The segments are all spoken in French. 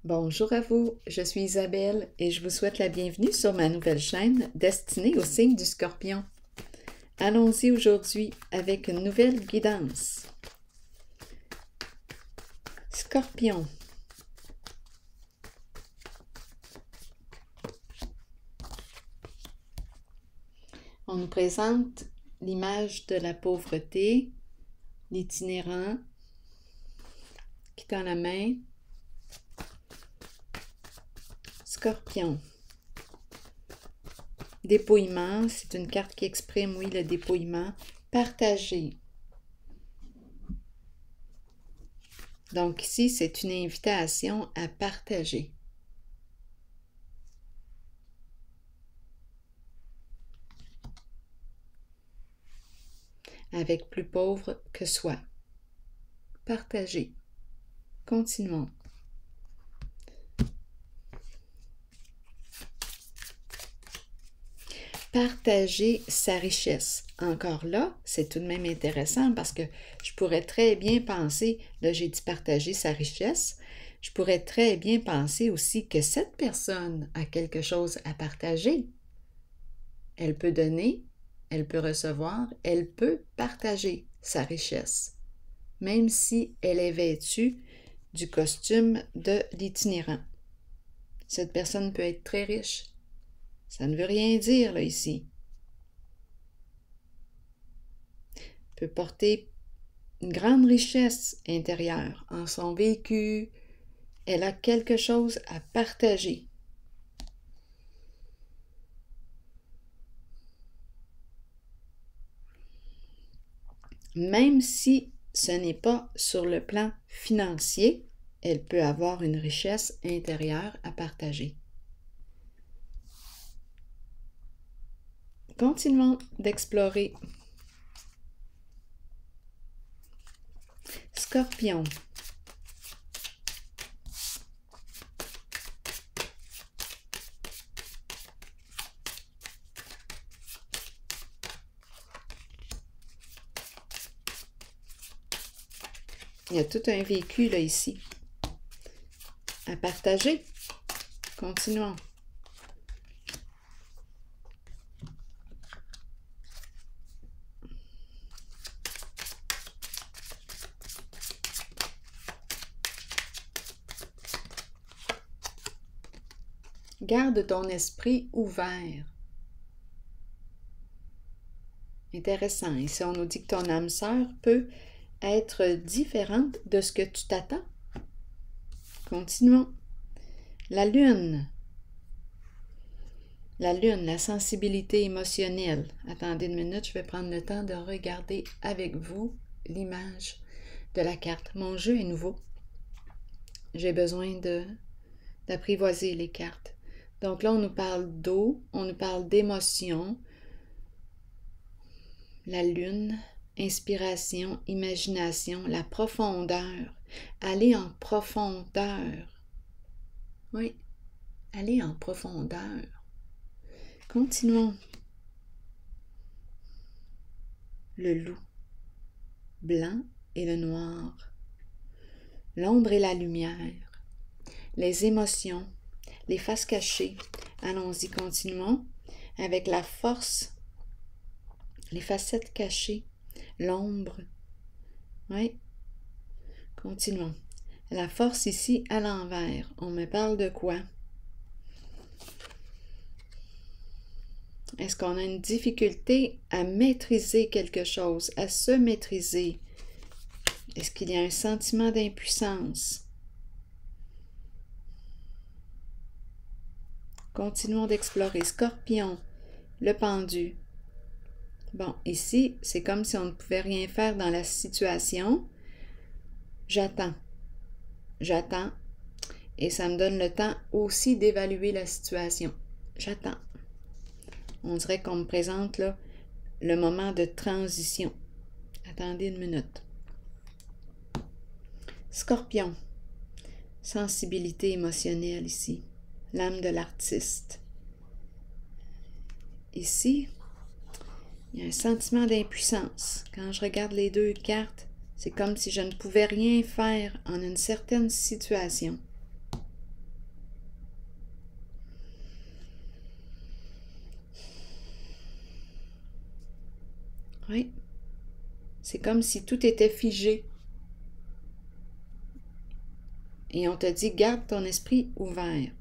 Bonjour à vous, je suis Isabelle et je vous souhaite la bienvenue sur ma nouvelle chaîne destinée au signe du Scorpion. Allons-y aujourd'hui avec une nouvelle guidance. Scorpion. On nous présente l'image de la pauvreté, l'itinérant qui tend la main. Scorpion. Dépouillement, c'est une carte qui exprime, oui, le dépouillement. Partager. Donc ici, c'est une invitation à partager. Avec plus pauvre que soi. Partager. Continuons. Partager sa richesse. Encore là, c'est tout de même intéressant parce que je pourrais très bien penser, là j'ai dit partager sa richesse, je pourrais très bien penser aussi que cette personne a quelque chose à partager. Elle peut donner, elle peut recevoir, elle peut partager sa richesse, même si elle est vêtue du costume de l'itinérant. Cette personne peut être très riche. Ça ne veut rien dire, là, ici. Peut porter une grande richesse intérieure en son vécu. Elle a quelque chose à partager. Même si ce n'est pas sur le plan financier, elle peut avoir une richesse intérieure à partager. Continuons d'explorer. Scorpion. Il y a tout un vécu là ici à partager. Continuons. Garde ton esprit ouvert. Intéressant. Ici, on nous dit que ton âme sœur peut être différente de ce que tu t'attends. Continuons. La lune. La lune, la sensibilité émotionnelle. Attendez une minute, je vais prendre le temps de regarder avec vous l'image de la carte. Mon jeu est nouveau. J'ai besoin d'apprivoiser les cartes. Donc là, on nous parle d'eau, on nous parle d'émotion. La lune, inspiration, imagination, la profondeur. Aller en profondeur. Oui, aller en profondeur. Continuons. Le loup, blanc et le noir. L'ombre et la lumière. Les émotions, les faces cachées. Allons-y, continuons. Avec la force, les facettes cachées, l'ombre. Oui, continuons. La force ici à l'envers. On me parle de quoi? Est-ce qu'on a une difficulté à maîtriser quelque chose, à se maîtriser? Est-ce qu'il y a un sentiment d'impuissance? Continuons d'explorer. Scorpion, le pendu. Bon, ici, c'est comme si on ne pouvait rien faire dans la situation. J'attends. J'attends. Et ça me donne le temps aussi d'évaluer la situation. J'attends. On dirait qu'on me présente là le moment de transition. Attendez une minute. Scorpion. Sensibilité émotionnelle ici. L'âme de l'artiste. Ici, il y a un sentiment d'impuissance. Quand je regarde les deux cartes, c'est comme si je ne pouvais rien faire en une certaine situation. Oui. C'est comme si tout était figé. Et on te dit, garde ton esprit ouvert.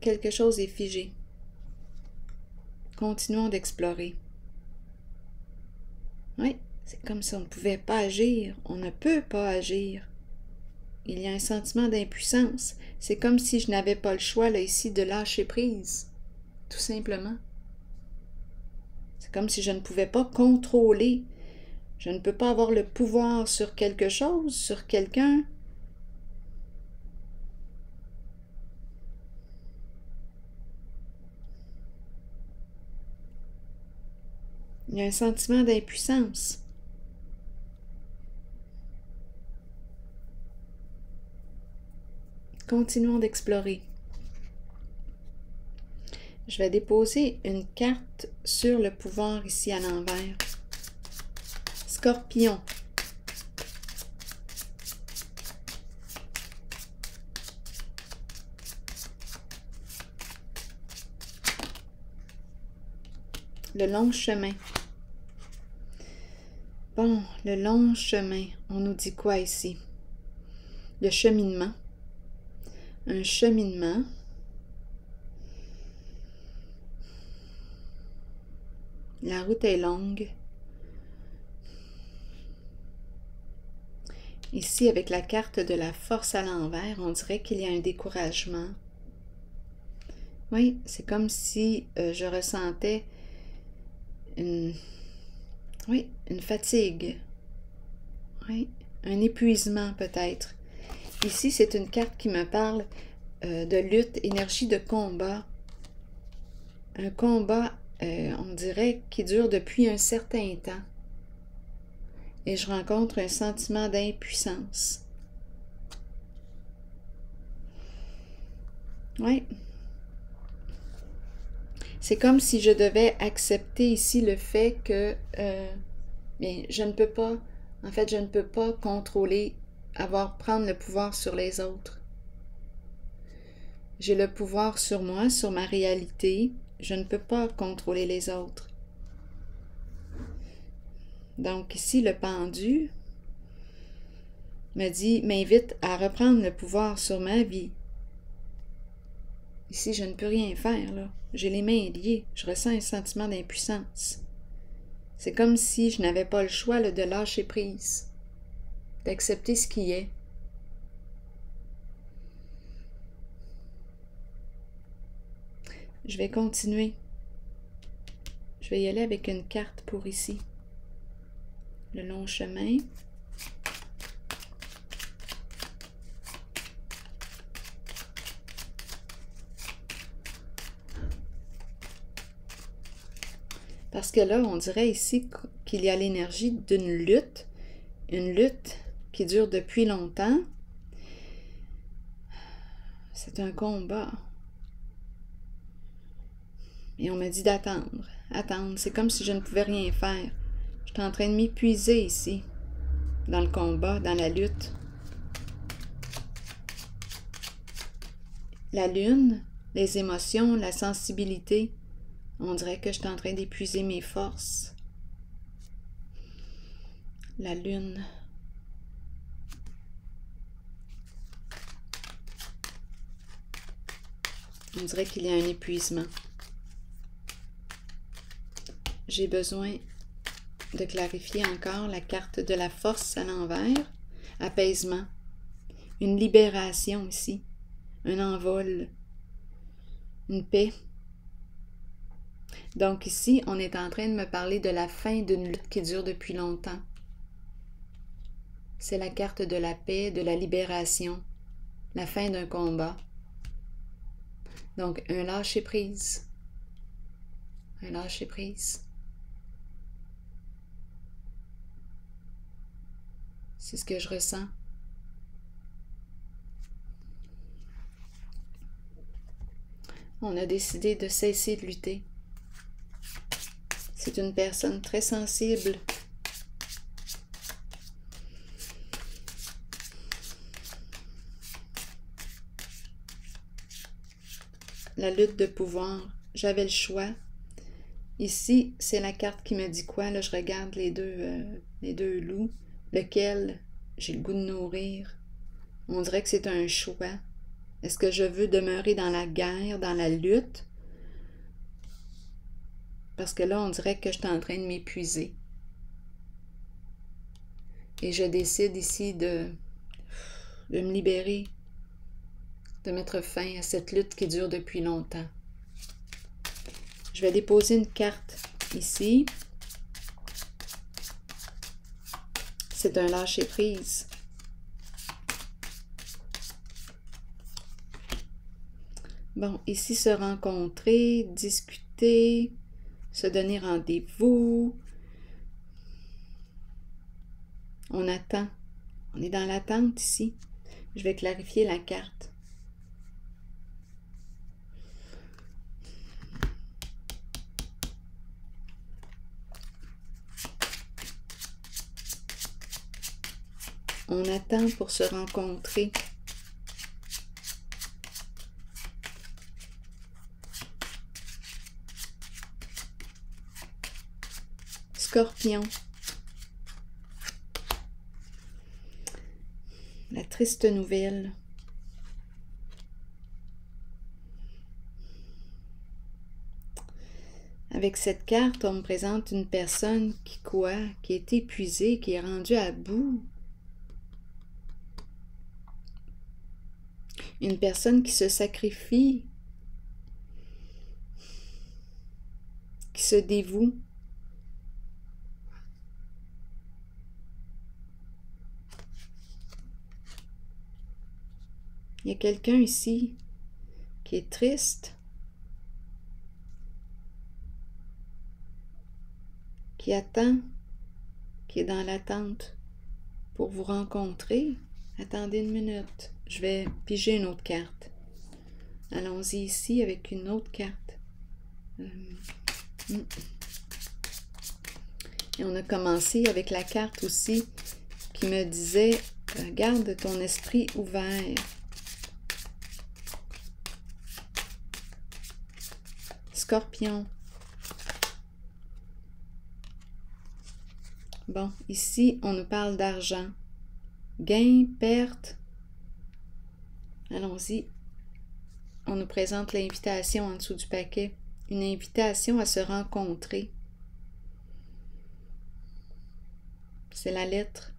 Quelque chose est figé. Continuons d'explorer. Oui, c'est comme si on ne pouvait pas agir. On ne peut pas agir. Il y a un sentiment d'impuissance. C'est comme si je n'avais pas le choix, là, ici, de lâcher prise. Tout simplement. C'est comme si je ne pouvais pas contrôler. Je ne peux pas avoir le pouvoir sur quelque chose, sur quelqu'un. Il y a un sentiment d'impuissance. Continuons d'explorer. Je vais déposer une carte sur le pouvoir ici à l'envers. Scorpion. Le long chemin. Bon, le long chemin, on nous dit quoi ici? Le cheminement. Un cheminement. La route est longue. Ici, avec la carte de la force à l'envers, on dirait qu'il y a un découragement. Oui, c'est comme si je ressentais une fatigue. Oui, un épuisement peut-être. Ici, c'est une carte qui me parle de lutte, énergie de combat. Un combat, on dirait, qui dure depuis un certain temps. Et je rencontre un sentiment d'impuissance. Oui. C'est comme si je devais accepter ici le fait que bien, je ne peux pas, en fait, je ne peux pas contrôler, prendre le pouvoir sur les autres. J'ai le pouvoir sur moi, sur ma réalité. Je ne peux pas contrôler les autres. Donc ici, le pendu m'invite à reprendre le pouvoir sur ma vie. Ici, je ne peux rien faire, là. J'ai les mains liées. Je ressens un sentiment d'impuissance. C'est comme si je n'avais pas le choix là, de lâcher prise, d'accepter ce qui est. Je vais continuer. Je vais y aller avec une carte pour ici. Le long chemin. Parce que là, on dirait ici qu'il y a l'énergie d'une lutte, une lutte qui dure depuis longtemps. C'est un combat. Et on me dit d'attendre. Attendre, c'est comme si je ne pouvais rien faire. Je suis en train de m'épuiser ici, dans le combat, dans la lutte. La lune, les émotions, la sensibilité, on dirait que je suis en train d'épuiser mes forces. La lune. On dirait qu'il y a un épuisement. J'ai besoin de clarifier encore la carte de la force à l'envers. Apaisement. Une libération ici. Un envol. Une paix. Donc ici, on est en train de me parler de la fin d'une lutte qui dure depuis longtemps. C'est la carte de la paix, de la libération, la fin d'un combat. Donc, un lâcher-prise. Un lâcher-prise. C'est ce que je ressens. On a décidé de cesser de lutter. C'est une personne très sensible. la lutte de pouvoir. J'avais le choix. Ici, c'est la carte qui me dit quoi? Là, je regarde les deux loups. Lequel j'ai le goût de nourrir? On dirait que c'est un choix. Est-ce que je veux demeurer dans la guerre, dans la lutte? Parce que là, on dirait que je suis en train de m'épuiser. Et je décide ici de me libérer, de mettre fin à cette lutte qui dure depuis longtemps. Je vais déposer une carte ici. C'est un lâcher-prise. Bon, ici, se rencontrer, discuter, se donner rendez-vous. On attend. On est dans l'attente ici. Je vais clarifier la carte. On attend pour se rencontrer. Scorpion. La triste nouvelle. Avec cette carte, on me présente une personne qui est épuisée, qui est rendue à bout. Une personne qui se sacrifie, qui se dévoue. Il y a quelqu'un ici qui est triste, qui attend, qui est dans l'attente pour vous rencontrer. Attendez une minute, je vais piger une autre carte. Allons-y ici avec une autre carte. Et on a commencé avec la carte aussi qui me disait « Garde ton esprit ouvert ». Scorpion. Bon, ici, on nous parle d'argent. Gain, perte. Allons-y. On nous présente l'invitation en dessous du paquet. Une invitation à se rencontrer. C'est la lettre.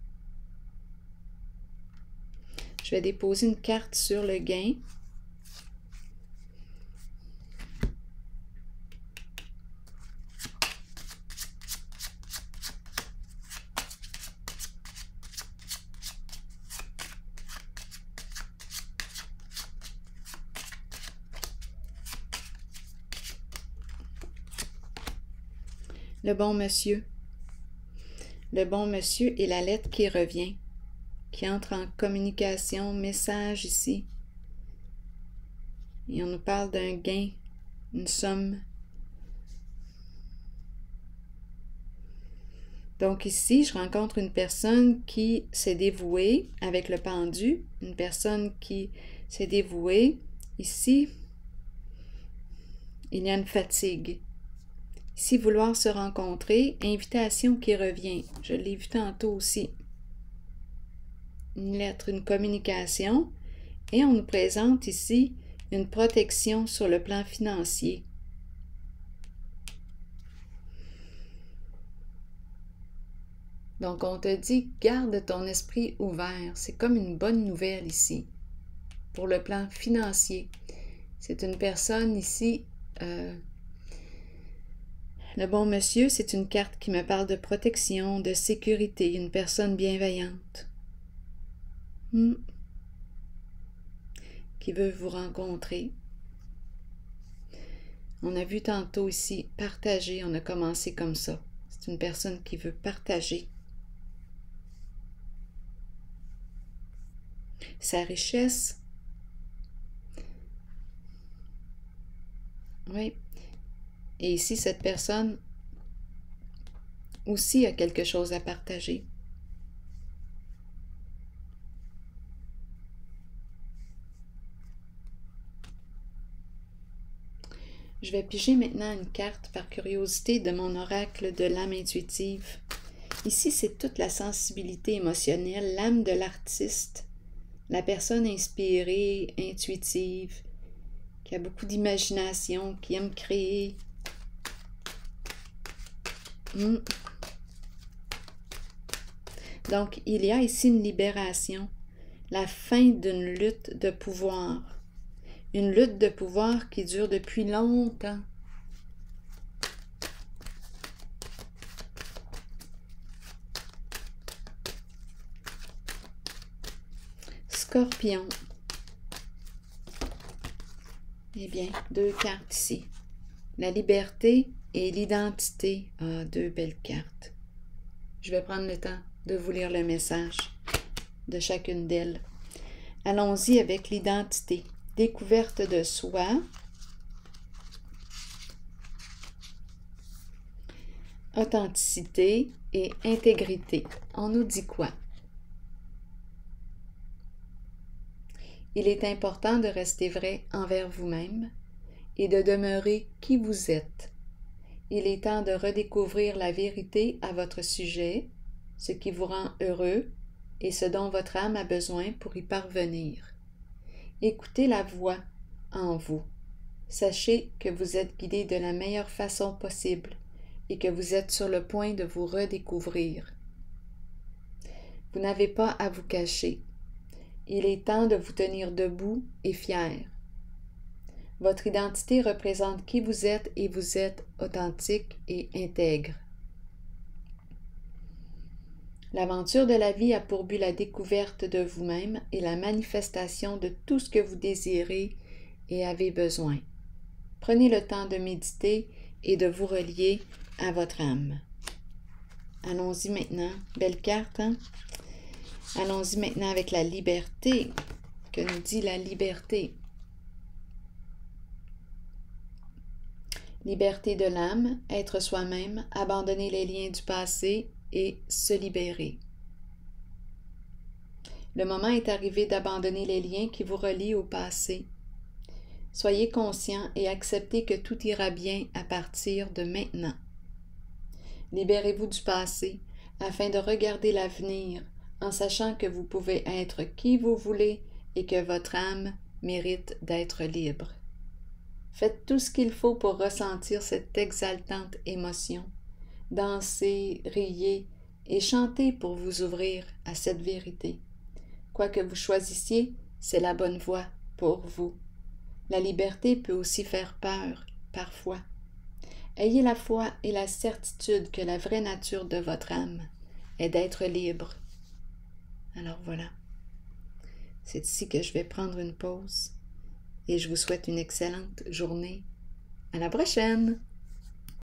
Je vais déposer une carte sur le gain. Le bon monsieur. Le bon monsieur et la lettre qui revient, qui entre en communication, message ici. Et on nous parle d'un gain, une somme. Donc ici, je rencontre une personne qui s'est dévouée avec le pendu, une personne qui s'est dévouée. Ici, il y a une fatigue. Ici, vouloir se rencontrer, invitation qui revient. Je l'ai vu tantôt aussi. Une lettre, une communication. Et on nous présente ici une protection sur le plan financier. Donc, on te dit, garde ton esprit ouvert. C'est comme une bonne nouvelle ici, pour le plan financier. C'est une personne ici, le bon monsieur, c'est une carte qui me parle de protection, de sécurité, une personne bienveillante. Qui veut vous rencontrer. On a vu tantôt ici, partager, on a commencé comme ça. C'est une personne qui veut partager sa richesse. Oui. Et ici, cette personne aussi a quelque chose à partager. Je vais piger maintenant une carte par curiosité de mon oracle de l'âme intuitive. Ici, c'est toute la sensibilité émotionnelle, l'âme de l'artiste, la personne inspirée, intuitive, qui a beaucoup d'imagination, qui aime créer. Donc, il y a ici une libération, la fin d'une lutte de pouvoir. Une lutte de pouvoir qui dure depuis longtemps. Scorpion. Eh bien, 2 cartes ici. La liberté et l'identité. Ah, 2 belles cartes. Je vais prendre le temps de vous lire le message de chacune d'elles. Allons-y avec l'identité. Découverte de soi. Authenticité et intégrité. On nous dit quoi? Il est important de rester vrai envers vous-même et de demeurer qui vous êtes. Il est temps de redécouvrir la vérité à votre sujet, ce qui vous rend heureux et ce dont votre âme a besoin pour y parvenir. Écoutez la voix en vous. Sachez que vous êtes guidé de la meilleure façon possible et que vous êtes sur le point de vous redécouvrir. Vous n'avez pas à vous cacher. Il est temps de vous tenir debout et fier. Votre identité représente qui vous êtes et vous êtes authentique et intègre. L'aventure de la vie a pour but la découverte de vous-même et la manifestation de tout ce que vous désirez et avez besoin. Prenez le temps de méditer et de vous relier à votre âme. Allons-y maintenant. Belle carte, hein? Allons-y maintenant avec la liberté. Que nous dit la liberté? Liberté de l'âme, être soi-même, abandonner les liens du passé et se libérer. Le moment est arrivé d'abandonner les liens qui vous relient au passé. Soyez conscient et acceptez que tout ira bien à partir de maintenant. Libérez-vous du passé afin de regarder l'avenir en sachant que vous pouvez être qui vous voulez et que votre âme mérite d'être libre. Faites tout ce qu'il faut pour ressentir cette exaltante émotion. Dansez, riez et chantez pour vous ouvrir à cette vérité. Quoi que vous choisissiez, c'est la bonne voie pour vous. La liberté peut aussi faire peur, parfois. Ayez la foi et la certitude que la vraie nature de votre âme est d'être libre. Alors voilà, c'est ici que je vais prendre une pause et je vous souhaite une excellente journée. À la prochaine!